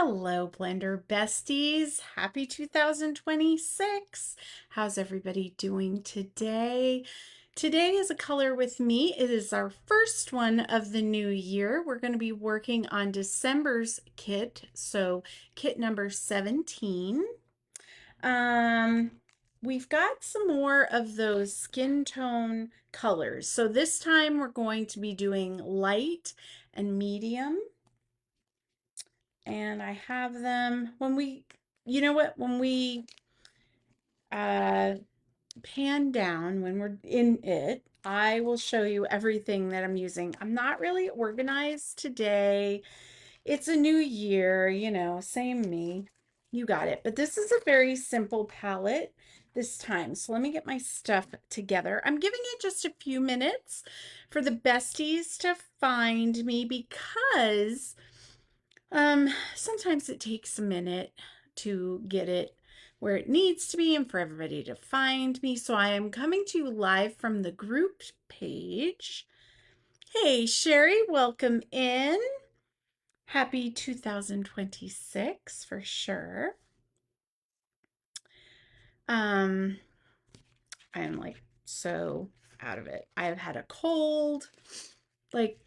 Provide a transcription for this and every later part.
Hello, Blender Besties. Happy 2026. How's everybody doing today? Today is a color with me. It is our first one of the new year. We're going to be working on December's kit, so kit number 17. Um, we've got some more of those skin tone colors. So this time we're going to be doing light and medium. And I have them when we, you know what, when we uh, pan down, when we're in it, I will show you everything that I'm using. I'm not really organized today. It's a new year, same me. You got it. But this is a very simple palette this time. So let me get my stuff together. I'm giving it just a few minutes for the besties to find me because sometimes it takes a minute to get it where it needs to be and for everybody to find me. So I am coming to you live from the group page. Hey, Sherry, welcome in. Happy 2026 for sure. I'm like so out of it. I have had a cold. Like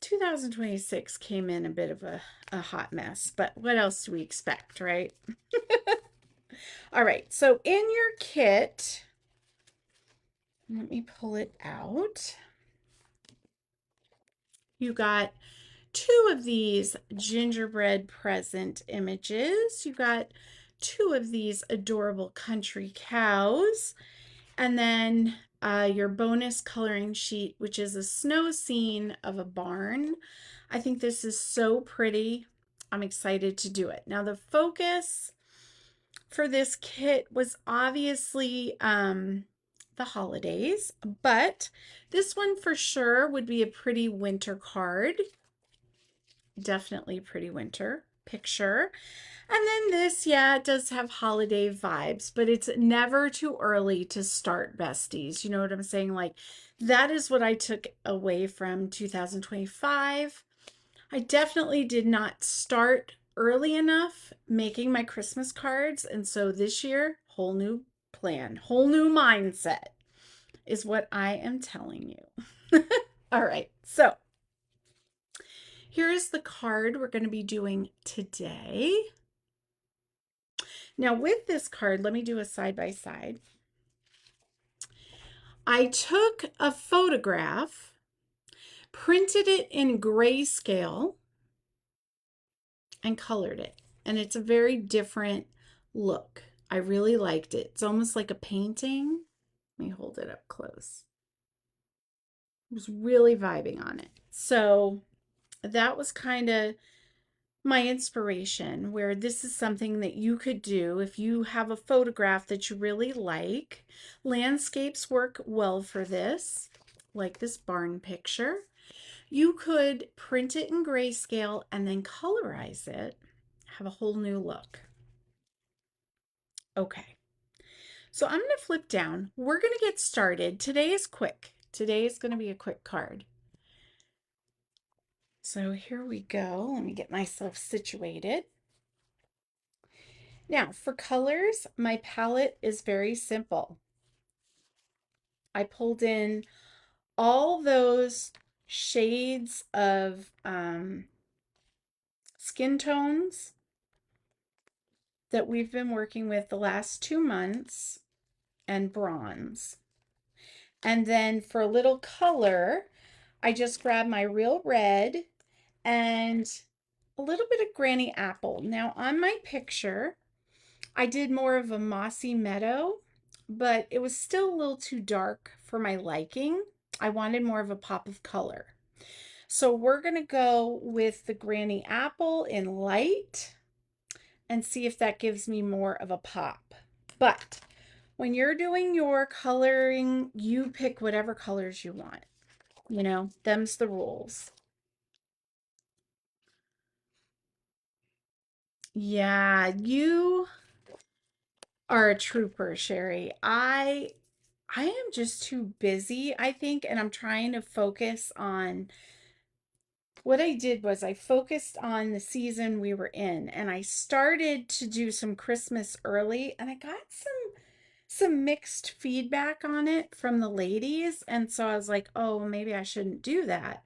2026 came in a bit of a hot mess, but what else do we expect, right? All right, so in your kit, let me pull it out. You got two of these gingerbread present images. You got two of these adorable country cows, and then your bonus coloring sheet, which is a snow scene of a barn. I think this is so pretty. I'm excited to do it. Now the focus for this kit was obviously the holidays, but this one for sure would be a pretty winter card. Definitely pretty winter picture. And then this, yeah, it does have holiday vibes, but it's never too early to start, besties. You know what I'm saying? Like, that is what I took away from 2025. I definitely did not start early enough making my Christmas cards. And so this year, whole new plan, whole new mindset is what I am telling you. All right. So here is the card we're going to be doing today. Now, with this card, let me do a side by side. I took a photograph, printed it in grayscale, and colored it. And it's a very different look. I really liked it. It's almost like a painting. Let me hold it up close. I was really vibing on it. So that was kind of my inspiration, where this is something that you could do if you have a photograph that you really like. Landscapes work well for this, like this barn picture. You could print it in grayscale and then colorize it, have a whole new look. Okay, so I'm going to flip down. We're going to get started. Today is quick. Today is going to be a quick card. So here we go. Let me get myself situated. Now, for colors, my palette is very simple. I pulled in all those shades of skin tones that we've been working with the last 2 months and bronze. And then for a little color, I just grabbed my real red and a little bit of Granny Apple. Now on my picture, I did more of a mossy meadow, but it was still a little too dark for my liking. I wanted more of a pop of color. So we're going to go with the Granny Apple in light and see if that gives me more of a pop. But when you're doing your coloring, you pick whatever colors you want. You know, them's the rules. Yeah, you are a trooper, Sherry. I am just too busy, I think, and I'm trying to focus on what I did was I focused on the season we were in, and I started to do some Christmas early, and I got some mixed feedback on it from the ladies, and so I was like, oh, maybe I shouldn't do that.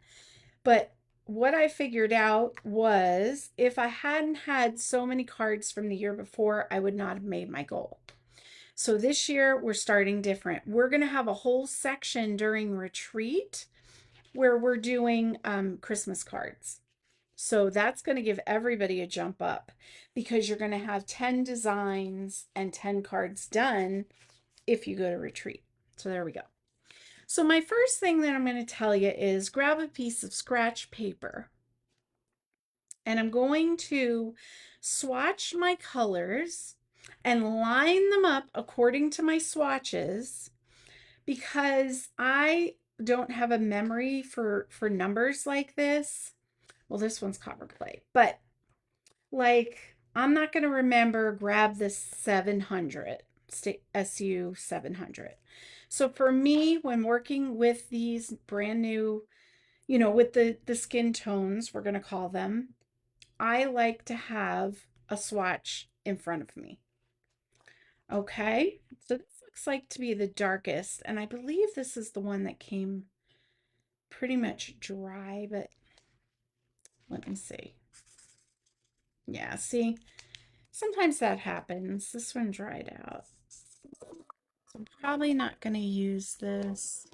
But what I figured out was if I hadn't had so many cards from the year before, I would not have made my goal. So this year we're starting different. We're going to have a whole section during retreat where we're doing Christmas cards. So that's going to give everybody a jump up because you're going to have 10 designs and 10 cards done if you go to retreat. So there we go. So my first thing that I'm going to tell you is grab a piece of scratch paper, and I'm going to swatch my colors and line them up according to my swatches because I don't have a memory for numbers like this. Well, this one's copper plate, but like I'm not going to remember grab this 700, SU 700. So for me, when working with these brand new, with the skin tones, we're going to call them, I like to have a swatch in front of me. Okay, so this looks like to be the darkest, and I believe this is the one that came pretty much dry, but let me see. Yeah, see, sometimes that happens. This one dried out. So I'm probably not going to use this.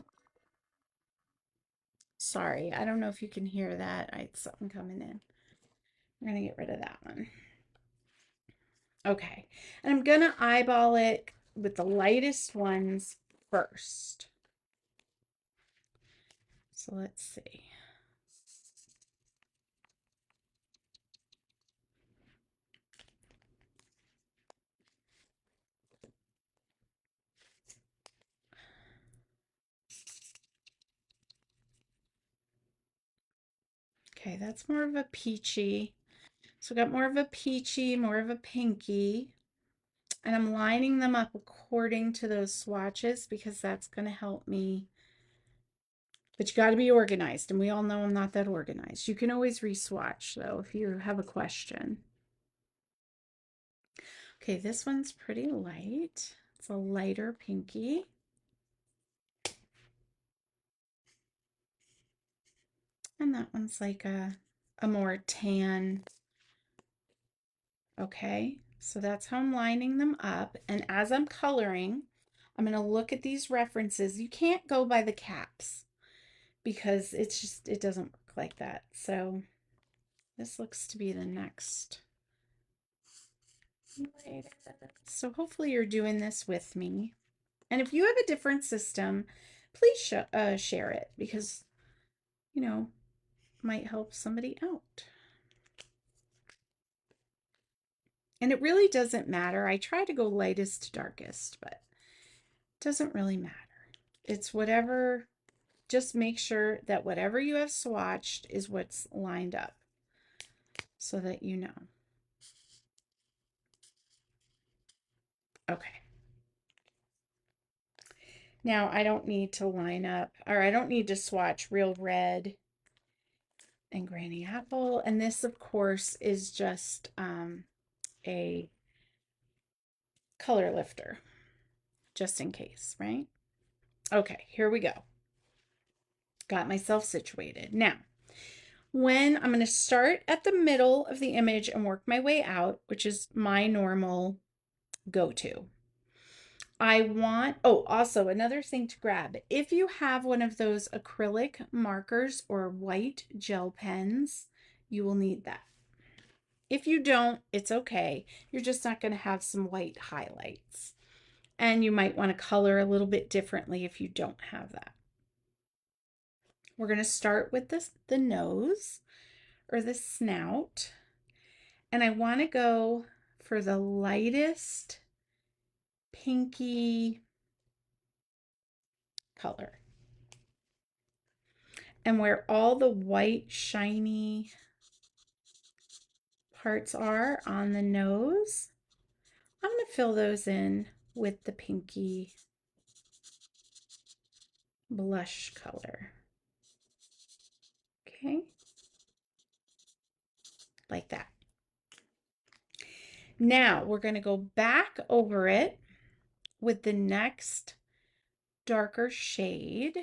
Sorry, I don't know if you can hear that. I had something coming in. I'm going to get rid of that one. Okay, and I'm going to eyeball it with the lightest ones first. So let's see. Okay, that's more of a peachy. So I got more of a peachy, more of a pinky, and I'm lining them up according to those swatches because that's going to help me. But you got to be organized, and we all know I'm not that organized. You can always re-swatch though if you have a question. Okay, this one's pretty light. It's a lighter pinky. And that one's like a more tan. Okay, so that's how I'm lining them up. And as I'm coloring, I'm going to look at these references. You can't go by the caps because it doesn't work like that. So this looks to be the next. So hopefully you're doing this with me. And if you have a different system, please share it because, might help somebody out. And it really doesn't matter. I try to go lightest to darkest, but it doesn't really matter. It's whatever, just make sure that whatever you have swatched is what's lined up so that you know. Okay. Now I don't need to line up, or I don't need to swatch Real Red and Granny Apple. And this, of course, is just a color lifter, just in case, right? Okay, here we go. Got myself situated. Now, when I'm going to start at the middle of the image and work my way out, which is my normal go-to. Also another thing to grab. If you have one of those acrylic markers or white gel pens, you will need that. If you don't, it's okay. You're just not going to have some white highlights. And you might want to color a little bit differently if you don't have that. We're going to start with the nose or the snout. And I want to go for the lightest pinky color. And where all the white shiny parts are on the nose, I'm going to fill those in with the pinky blush color. Okay. like that. Now we're going to go back over it with the next darker shade.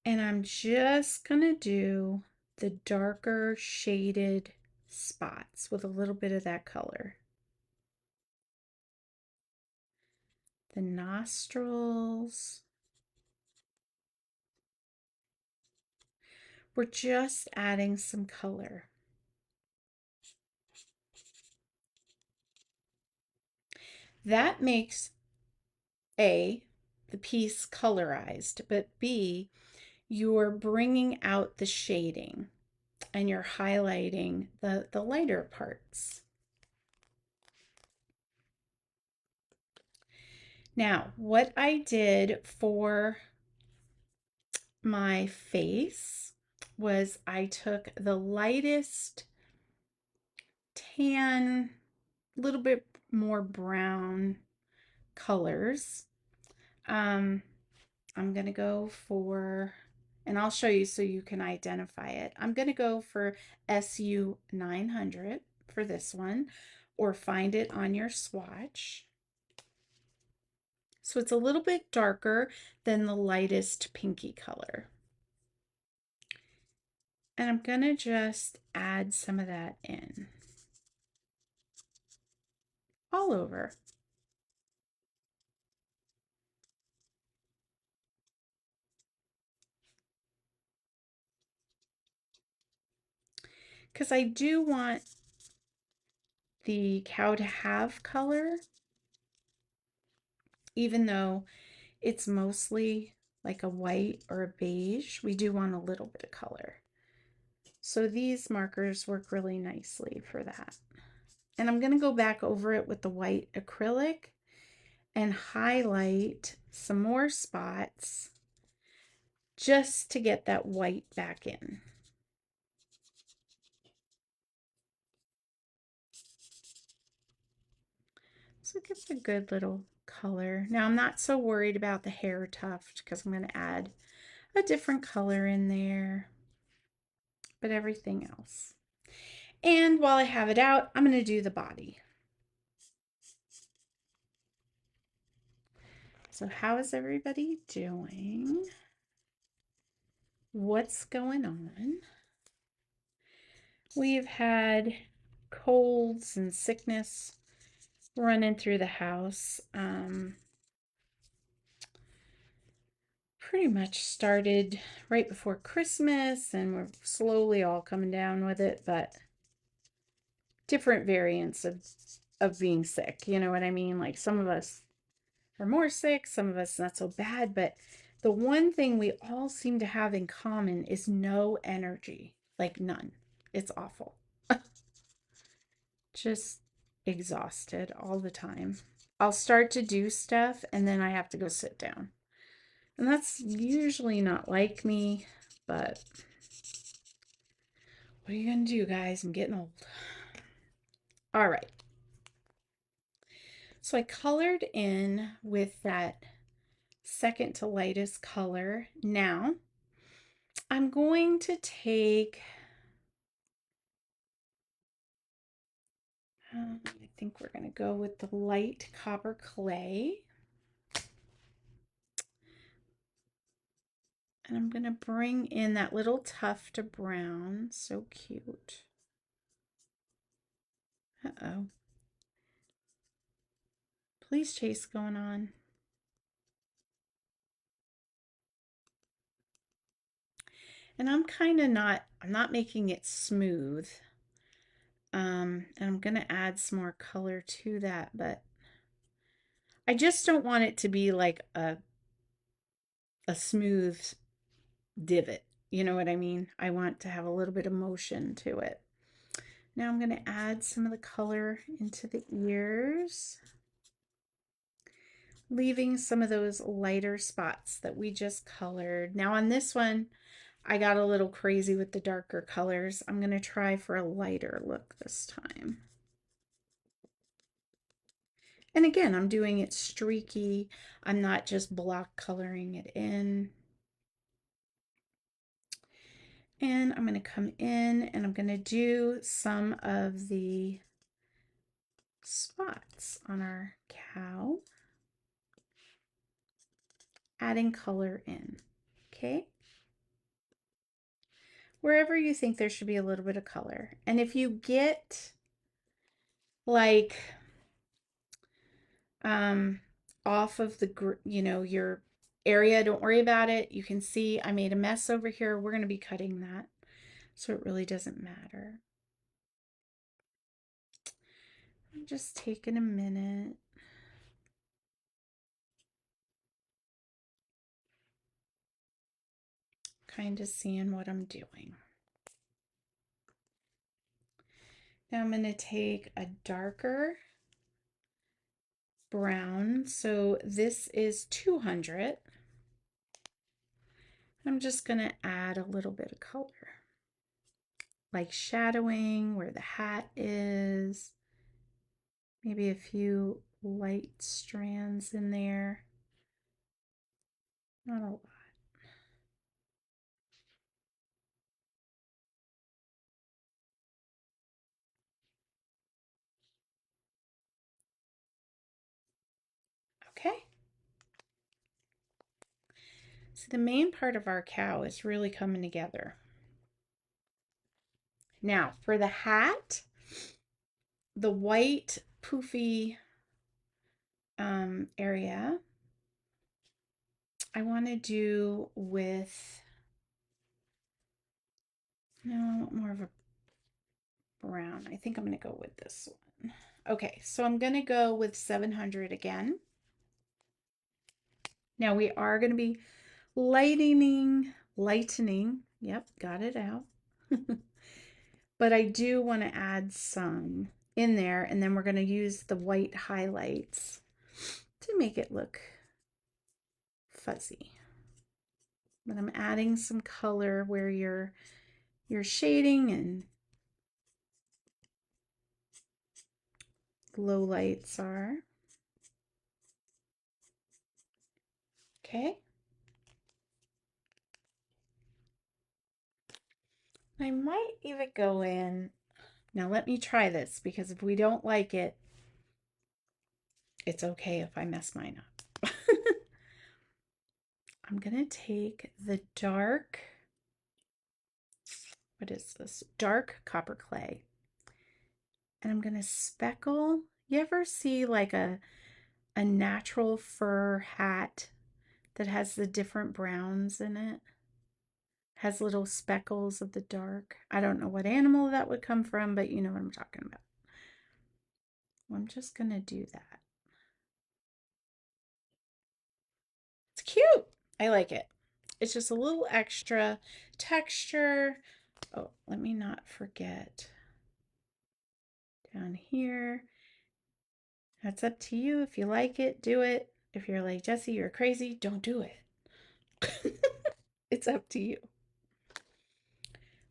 And I'm just going to do the darker shaded spots with a little bit of that color. The nostrils. We're just adding some color. That makes A, the piece colorized, but B, you're bringing out the shading and you're highlighting the lighter parts. Now, what I did for my face was I took the lightest tan, a little bit more brown colors. I'm going to go for, and I'll show you so you can identify it. I'm going to go for SU 900 for this one, or find it on your swatch. So it's a little bit darker than the lightest pinky color. And I'm going to just add some of that in all over. Because I do want the cow to have color, even though it's mostly like a white or a beige, we do want a little bit of color. So these markers work really nicely for that. And I'm going to go back over it with the white acrylic and highlight some more spots just to get that white back in. So it gives a good little color. Now I'm not so worried about the hair tuft because I'm going to add a different color in there, but everything else. And while I have it out, I'm going to do the body. So how is everybody doing? What's going on? We've had colds and sickness running through the house. Pretty much started right before Christmas, and we're slowly all coming down with it, but different variants of being sick. You know what I mean? Like some of us are more sick, some of us not so bad, but the one thing we all seem to have in common is no energy, like none. It's awful. Just exhausted all the time. I'll start to do stuff and then I have to go sit down. And that's usually not like me, but what are you going to do, guys? I'm getting old. All right. So I colored in with that second to lightest color. Now I'm going to take, I think we're going to go with the light copper clay. And I'm going to bring in that little tuft of brown. So cute. Uh-oh. Police chase going on. And I'm kind of not, I'm not making it smooth. And I'm going to add some more color to that, but I just don't want it to be like a smooth divot. You know what I mean? I want to have a little bit of motion to it. Now I'm going to add some of the color into the ears, leaving some of those lighter spots that we just colored. Now on this one, I got a little crazy with the darker colors. I'm going to try for a lighter look this time. And again, I'm doing it streaky. I'm not just block coloring it in. And I'm going to come in and I'm going to do some of the spots on our cow, adding color in. Okay. Wherever you think there should be a little bit of color. And if you get like off of the, your area, don't worry about it. You can see I made a mess over here. We're going to be cutting that. So it really doesn't matter. I'm just taking a minute. Kind of seeing what I'm doing. Now I'm going to take a darker brown. So this is 200. I'm just going to add a little bit of color, like shadowing where the hat is, maybe a few light strands in there. Not a lot. Okay. So the main part of our cow is really coming together. Now for the hat, the white poofy area, I want to do with, no, I want more of a brown. I think I'm going to go with this one. Okay, so I'm going to go with 700 again. Now we are going to be lightening, yep, got it out. But I do want to add some in there, and then we're going to use the white highlights to make it look fuzzy. But I'm adding some color where your shading and low lights are. Okay. I might even go in. Now let me try this, because if we don't like it, it's okay if I mess mine up. I'm going to take the dark, what is this? Dark copper clay. And I'm going to speckle. You ever see like a natural fur hat that has the different browns in it? Has little speckles of the dark. I don't know what animal that would come from, but you know what I'm talking about. I'm just going to do that. It's cute. I like it. It's just a little extra texture. Oh, let me not forget. Down here. That's up to you. If you like it, do it. If you're like, Jessie, you're crazy, don't do it. It's up to you.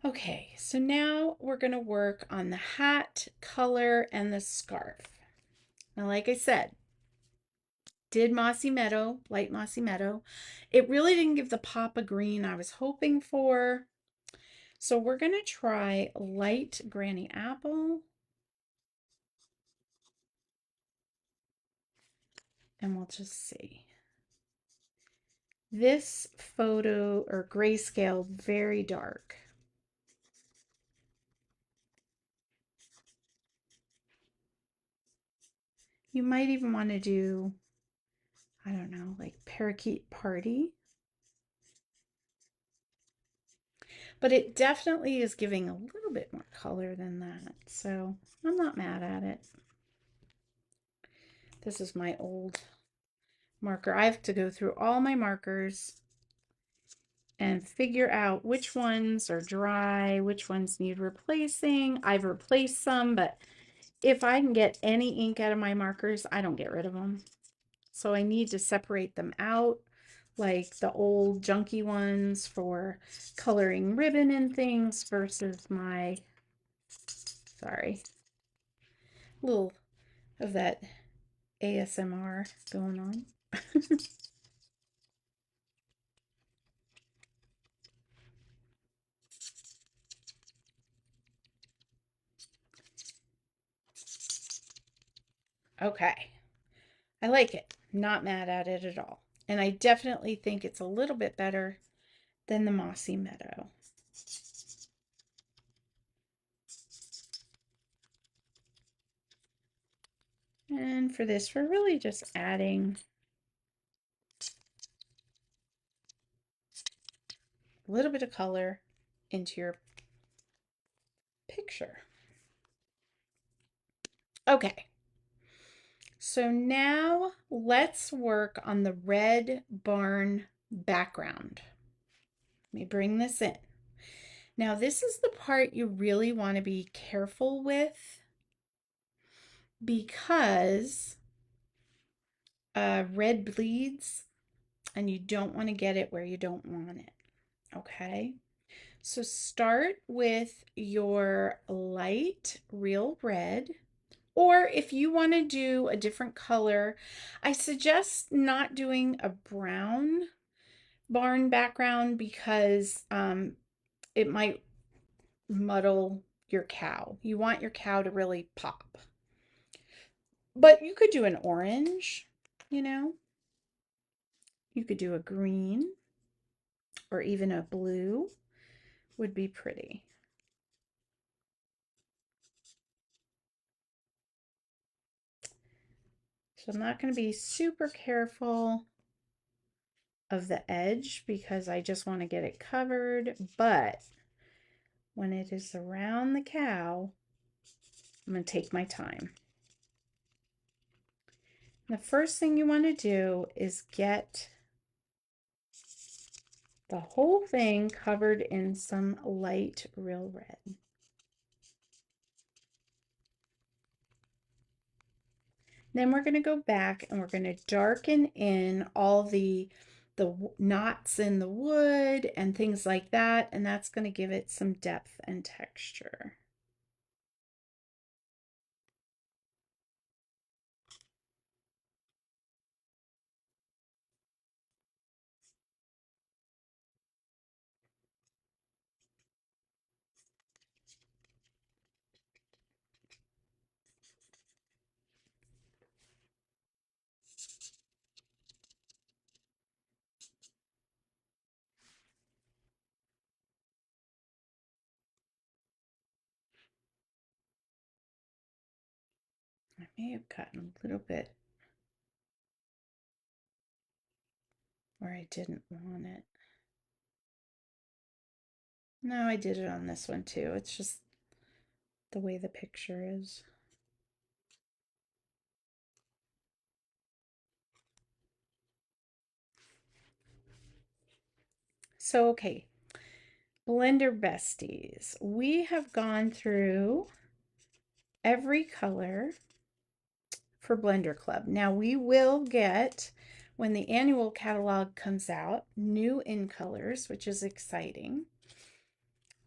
Okay, so now we're going to work on the hat color and the scarf. Now, like I said, did Mossy Meadow, light Mossy Meadow. It really didn't give the pop of green I was hoping for. So we're going to try light Granny Apple. And we'll just see. This photo or grayscale, very dark. You might even want to do, I don't know, like Parakeet Party. But it definitely is giving a little bit more color than that. So I'm not mad at it. This is my old marker. I have to go through all my markers and figure out which ones are dry, which ones need replacing. I've replaced some, but if I can get any ink out of my markers, I don't get rid of them. So I need to separate them out, like the old junky ones for coloring ribbon and things versus my, sorry, little of that ASMR going on. Okay. I like it. Not mad at it at all. And I definitely think it's a little bit better than the Mossy Meadow. And for this, we're really just adding a little bit of color into your picture. Okay, so now let's work on the red barn background. Let me bring this in. Now, this is the part you really want to be careful with because red bleeds and you don't want to get it where you don't want it. Okay, so start with your light real red, or if you want to do a different color, I suggest not doing a brown barn background because it might muddle your cow. You want your cow to really pop. But you could do an orange, you know, you could do a green or even a blue would be pretty. So I'm not going to be super careful of the edge because I just want to get it covered, but when it is around the cow, I'm going to take my time. The first thing you want to do is get the whole thing covered in some light real red. Then we're going to go back and we're going to darken in all the knots in the wood and things like that, and that's going to give it some depth and texture. I may have gotten a little bit where I didn't want it. No, I did it on this one too. It's just the way the picture is. So, okay, Blender Besties, we have gone through every color for Blender Club. Now we will get, when the annual catalog comes out, new in colors, which is exciting.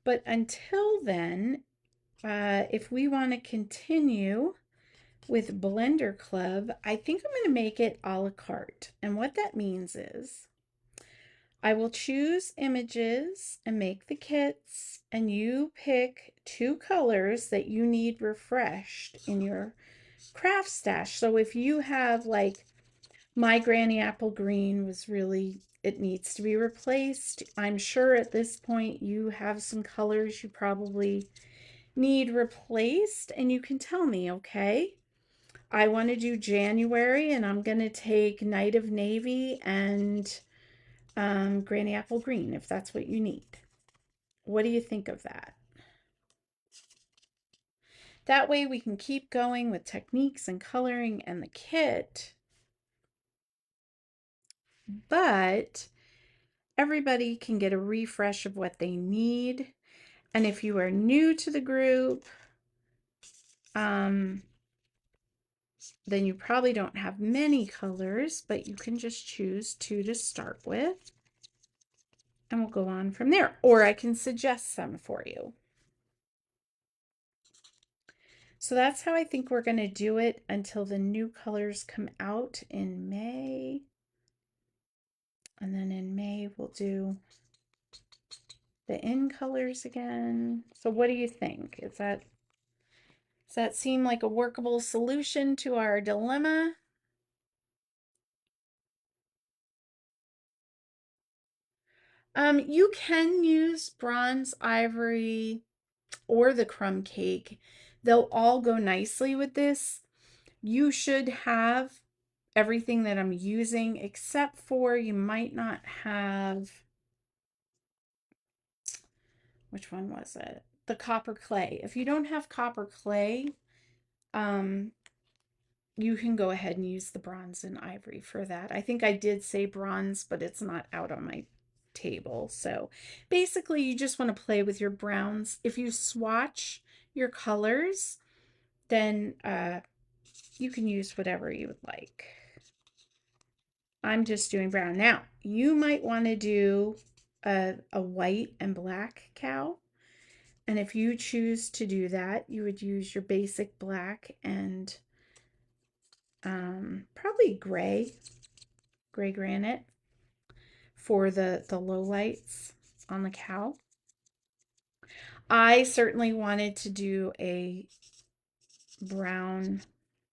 But until then, if we want to continue with Blender Club, I think I'm going to make it a la carte. And what that means is I will choose images and make the kits, and you pick 2 colors that you need refreshed in your craft stash. So if you have, like, my Granny Apple Green was really, it needs to be replaced. I'm sure at this point you have some colors you probably need replaced, and you can tell me, okay? I want to do January, and I'm going to take Night of Navy and Granny Apple Green, if that's what you need. What do you think of that? That way we can keep going with techniques and coloring and the kit, but everybody can get a refresh of what they need. And if you are new to the group, then you probably don't have many colors, but you can just choose 2 to start with. And we'll go on from there. Or I can suggest some for you. So that's how I think we're going to do it until the new colors come out in May. And then in May, we'll do the in colors again. So what do you think? Is that Does that seem like a workable solution to our dilemma? You can use bronze, ivory, or the crumb cake. They'll all go nicely with this. You should have everything that I'm using, except for you might not have, which one was it? The copper clay. If you don't have copper clay, um, you can go ahead and use the bronze and ivory for that. I think I did say bronze, but it's not out on my table. So basically, you just want to play with your browns. If you swatch your colors, then you can use whatever you would like. I'm just doing brown. Now, you might want to do a white and black cow. And if you choose to do that, you would use your basic black and probably gray granite for the low lights on the cow. I certainly wanted to do a brown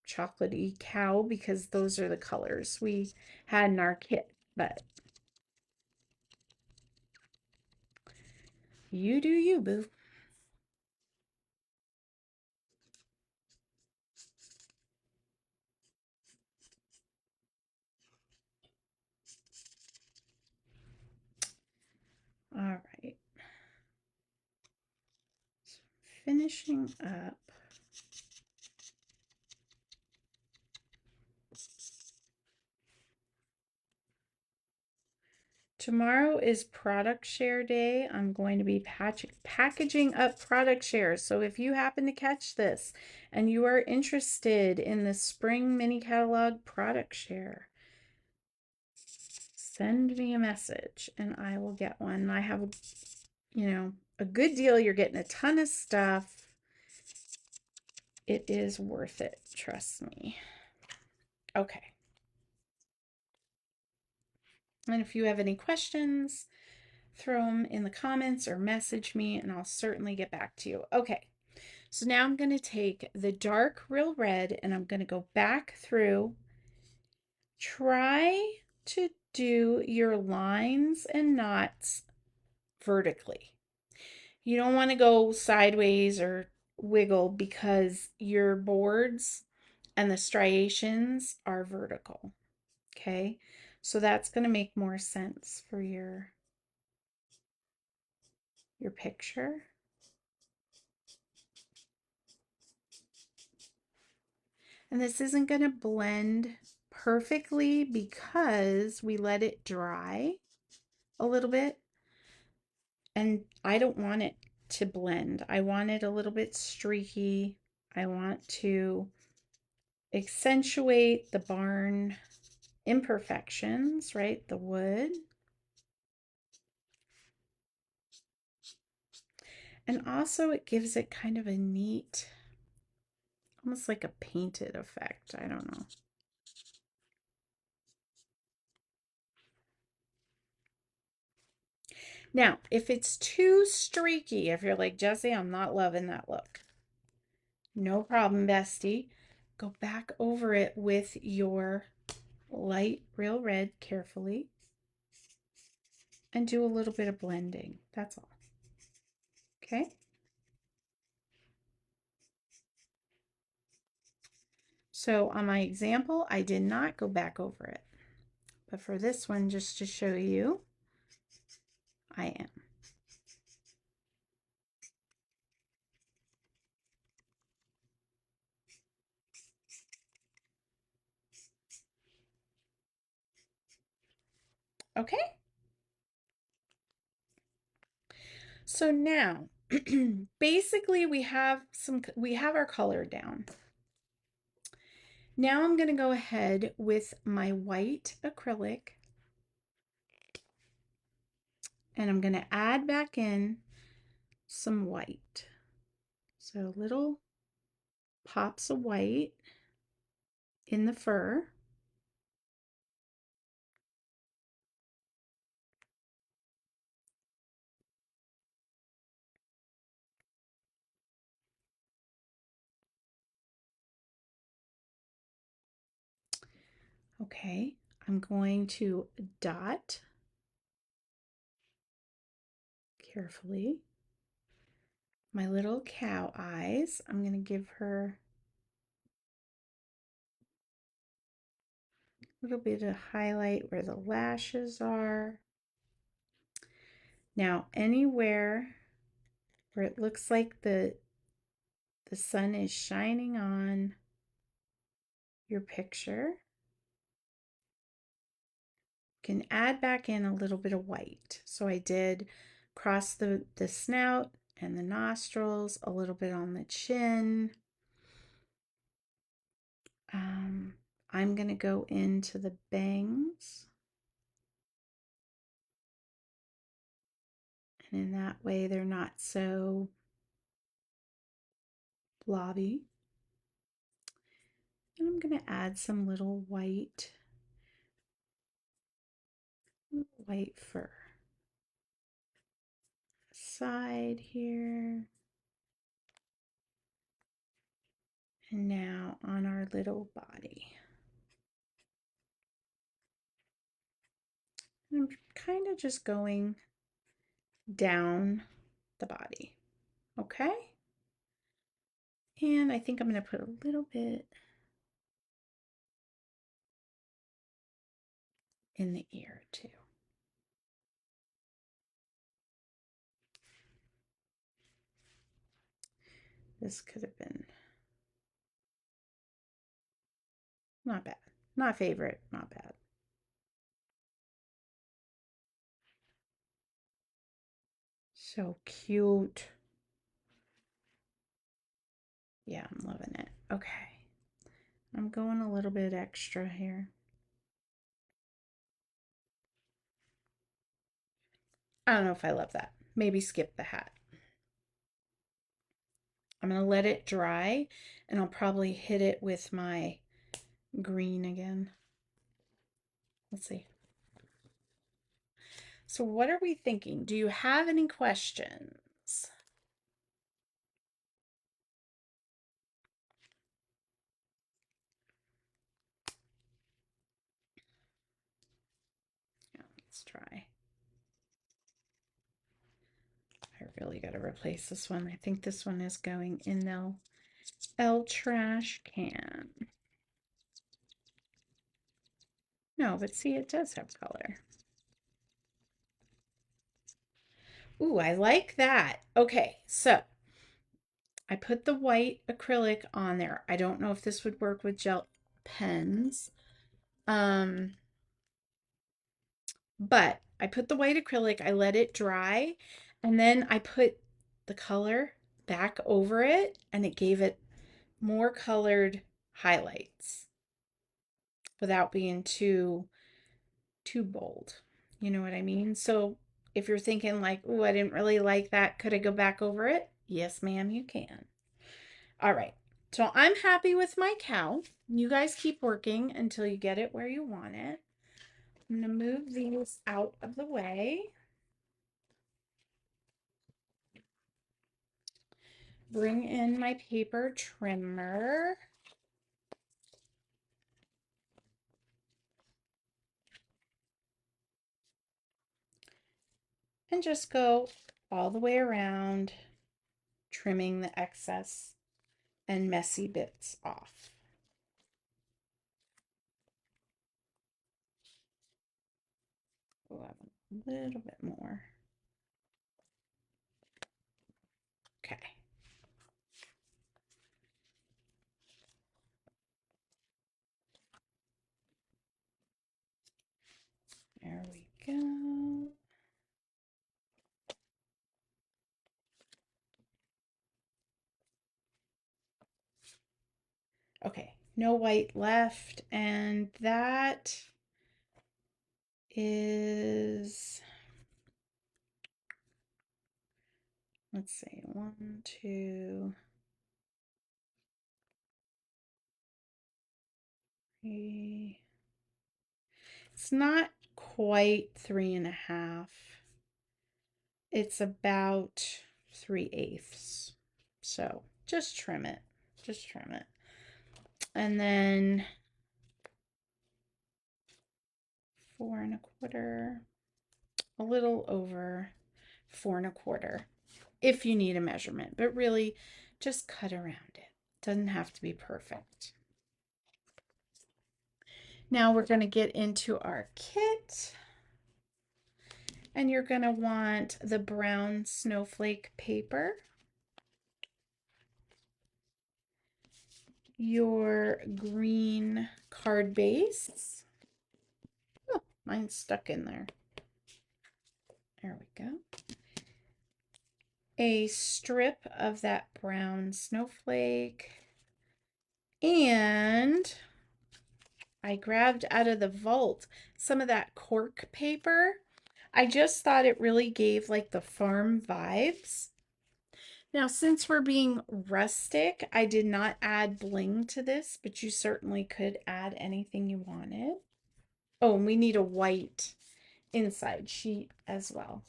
chocolatey cow because those are the colors we had in our kit, but you do you, boo. All right. Finishing up. Tomorrow is product share day. I'm going to be packaging up product shares. So if you happen to catch this and you are interested in the spring mini catalog product share, send me a message and I will get one. I have, a good deal. You're getting a ton of stuff. It is worth it. Trust me. Okay. And if you have any questions, throw them in the comments or message me and I'll certainly get back to you. Okay. So now I'm going to take the dark real red and I'm going to go back through. Try to do your lines and knots vertically. You don't want to go sideways or wiggle because your boards and the striations are vertical. Okay, so that's going to make more sense for your picture. And this isn't going to blend perfectly because we let it dry a little bit. And I don't want it to blend. I want it a little bit streaky. I want to accentuate the barn imperfections, right? The wood. And also it gives it kind of a neat, almost like a painted effect. I don't know. Now, if it's too streaky, if you're like, Jesse, I'm not loving that look, no problem, bestie. Go back over it with your light real red carefully and do a little bit of blending. That's all. Okay. So on my example, I did not go back over it. But for this one, just to show you, I am. Okay. So now, basically we have our color down. Now I'm going to go ahead with my white acrylic and I'm going to add back in some white. So little pops of white in the fur. Okay, I'm going to dot carefully my little cow eyes. I'm going to give her a little bit of highlight where the lashes are. Now, anywhere where it looks like the sun is shining on your picture, you can add back in a little bit of white. So I did cross the snout and the nostrils, a little bit on the chin. I'm going to go into the bangs. And in that way, they're not so blobby. And I'm going to add some little white fur. Side here. And now on our little body. I'm kind of just going down the body. Okay? And I think I'm going to put a little bit in the ear too. This could have been not bad. Not favorite, not bad. So cute. Yeah, I'm loving it. Okay. I'm going a little bit extra here. I don't know if I love that. Maybe skip the hat. I'm going to let it dry and I'll probably hit it with my green again. Let's see. So what are we thinking? Do you have any questions? Yeah, let's try. I really got to replace this one. I think this one is going in the trash can. No, but see, it does have color. Ooh, I like that. Okay, so I put the white acrylic on there. I don't know if this would work with gel pens. But I put the white acrylic, I let it dry, and then I put the color back over it, and it gave it more colored highlights without being too bold. You know what I mean? So if you're thinking like, oh, I didn't really like that, could I go back over it? Yes, ma'am, you can. All right. So I'm happy with my cow. You guys keep working until you get it where you want it. I'm going to move these out of the way. Bring in my paper trimmer. And just go all the way around, trimming the excess and messy bits off. Oh, a little bit more. Okay. There we go. Okay, no white left, and that is, let's see, 1, 2, 3. It's not quite 3.5. It's about 3/8. So just trim it. Just trim it. And then 4 1/4, a little over 4 1/4 if you need a measurement, but really just cut around it. Doesn't have to be perfect. Now we're going to get into our kit, and you're going to want the brown snowflake paper, your green card base. Oh, mine's stuck in there. There we go. A strip of that brown snowflake, and I grabbed out of the vault some of that cork paper. I just thought it really gave like the farm vibes. Now, since we're being rustic, I did not add bling to this, but you certainly could add anything you wanted. Oh, and we need a white inside sheet as well.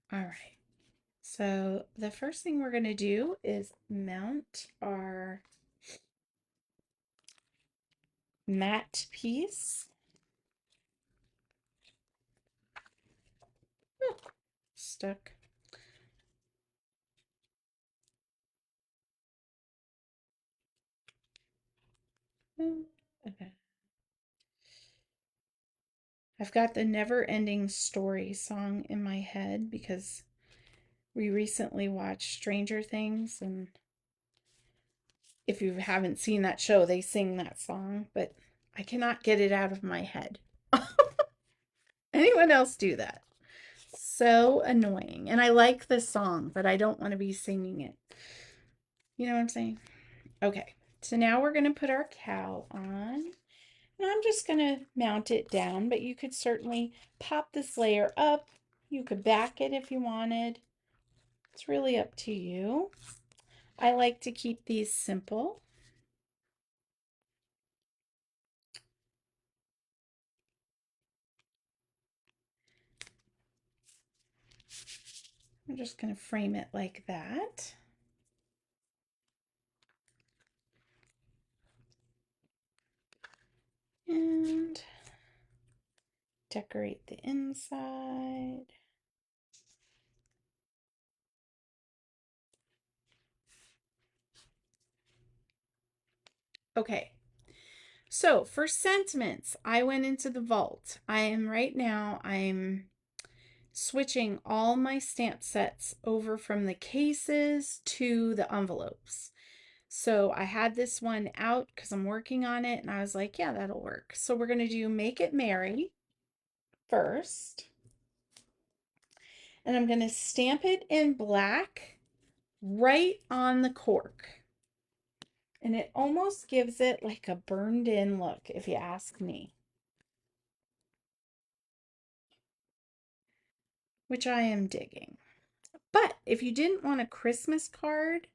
All right. So the first thing we're going to do is mount our matte piece. Oh, stuck. Okay. I've got the Never Ending Story song in my head because we recently watched Stranger Things, and if you haven't seen that show, they sing that song, but I cannot get it out of my head. Anyone else do that? So annoying. And I like the song, but I don't want to be singing it. You know what I'm saying? Okay, so now we're going to put our cow on. And I'm just going to mount it down, but you could certainly pop this layer up. You could back it if you wanted. It's really up to you. I like to keep these simple. I'm just going to frame it like that. And decorate the inside. Okay, so for sentiments, I went into the vault. I'm switching all my stamp sets over from the cases to the envelopes. So I had this one out because I'm working on it, and I was like, yeah, that'll work. So we're going to do Make It Merry first. And I'm going to stamp it in black right on the cork. And it almost gives it like a burned in look, if you ask me. Which I am digging. But if you didn't want a Christmas card,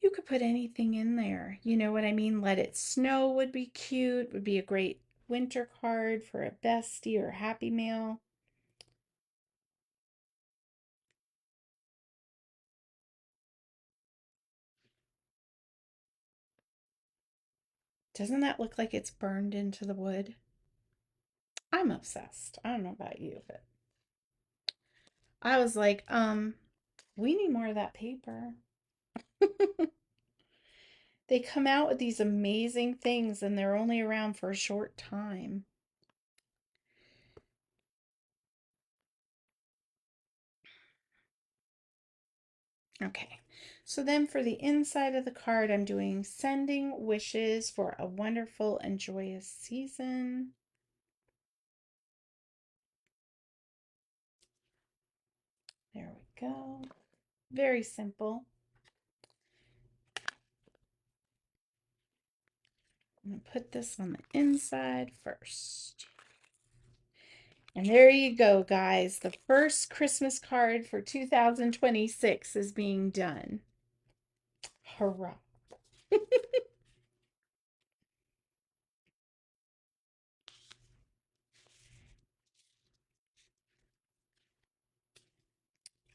you could put anything in there. You know what I mean? Let It Snow would be cute, would be a great winter card for a bestie or happy mail. Doesn't that look like it's burned into the wood? I'm obsessed. I don't know about you, but I was like, we need more of that paper. They come out with these amazing things and they're only around for a short time. Okay, so then for the inside of the card, I'm doing sending wishes for a wonderful and joyous season. There we go. Very simple. I'm going to put this on the inside first. And there you go, guys. The first Christmas card for 2026 is being done. Hurrah.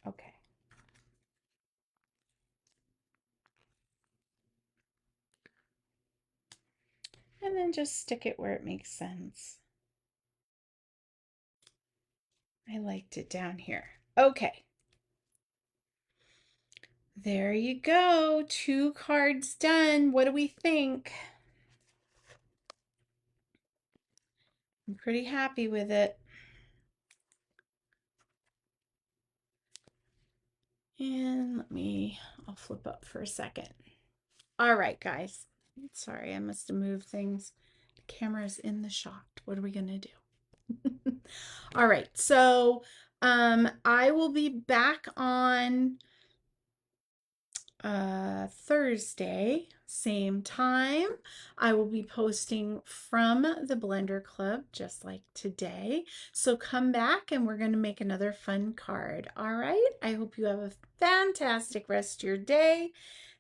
Okay. And then just stick it where it makes sense. I liked it down here. Okay. There you go. 2 cards done. What do we think? I'm pretty happy with it. And I'll flip up for a second. All right, guys. Sorry, I must have moved things. The camera's in the shot. What are we going to do? All right, so I will be back on Thursday, same time. I will be posting from the Blender Club just like today. So come back and we're going to make another fun card. All right. I hope you have a fantastic rest of your day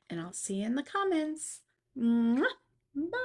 and I'll see you in the comments. Mwah! Bye.